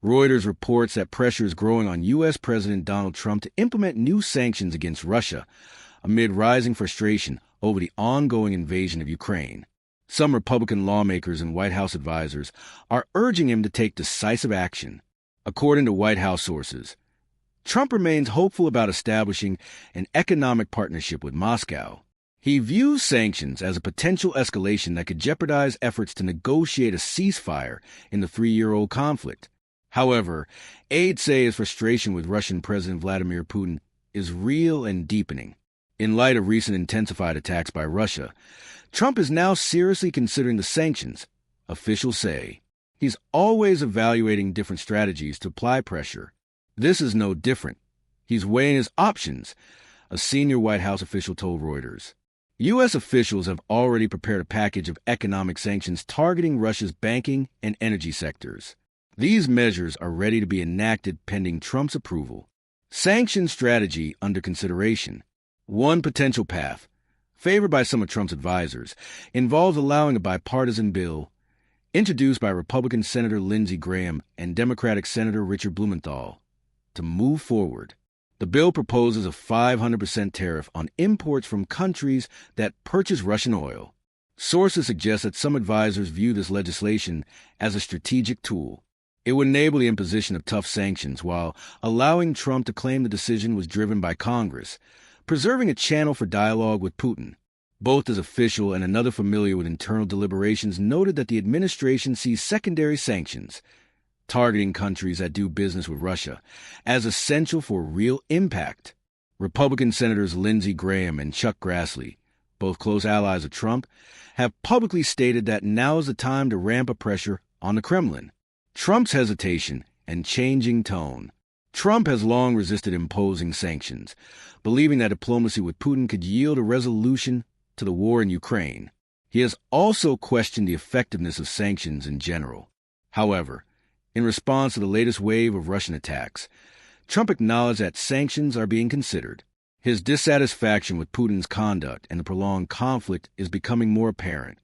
Reuters reports that pressure is growing on U.S. President Donald Trump to implement new sanctions against Russia amid rising frustration over the ongoing invasion of Ukraine. Some Republican lawmakers and White House advisors are urging him to take decisive action. According to White House sources, Trump remains hopeful about establishing an economic partnership with Moscow. He views sanctions as a potential escalation that could jeopardize efforts to negotiate a ceasefire in the three-year-old conflict. However, aides say his frustration with Russian President Vladimir Putin is real and deepening. In light of recent intensified attacks by Russia, Trump is now seriously considering the sanctions, officials say. He's always evaluating different strategies to apply pressure. This is no different. He's weighing his options, a senior White House official told Reuters. U.S. officials have already prepared a package of economic sanctions targeting Russia's banking and energy sectors. These measures are ready to be enacted pending Trump's approval. Sanction strategy under consideration. One potential path, favored by some of Trump's advisors, involves allowing a bipartisan bill introduced by Republican Senator Lindsey Graham and Democratic Senator Richard Blumenthal to move forward. The bill proposes a 500% tariff on imports from countries that purchase Russian oil. Sources suggest that some advisors view this legislation as a strategic tool. It would enable the imposition of tough sanctions while allowing Trump to claim the decision was driven by Congress, preserving a channel for dialogue with Putin. Both his official and another familiar with internal deliberations noted that the administration sees secondary sanctions, targeting countries that do business with Russia, as essential for real impact. Republican Senators Lindsey Graham and Chuck Grassley, both close allies of Trump, have publicly stated that now is the time to ramp up pressure on the Kremlin. Trump's hesitation and changing tone. Trump has long resisted imposing sanctions, believing that diplomacy with Putin could yield a resolution to the war in Ukraine. He has also questioned the effectiveness of sanctions in general. However, in response to the latest wave of Russian attacks, Trump acknowledged that sanctions are being considered. His dissatisfaction with Putin's conduct and the prolonged conflict is becoming more apparent,